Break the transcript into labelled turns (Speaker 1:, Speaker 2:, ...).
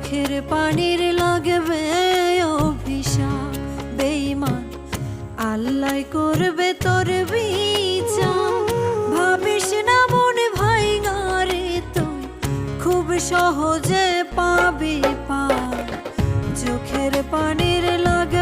Speaker 1: চোখের পানির লাগবে অভিশাপ বেঈমান আল্লাহ করবে তোর বিচার। ভাবিস না মনে ভাইঙা রে তুই খুব সহজে পাবি পার। চোখের পানির লাগে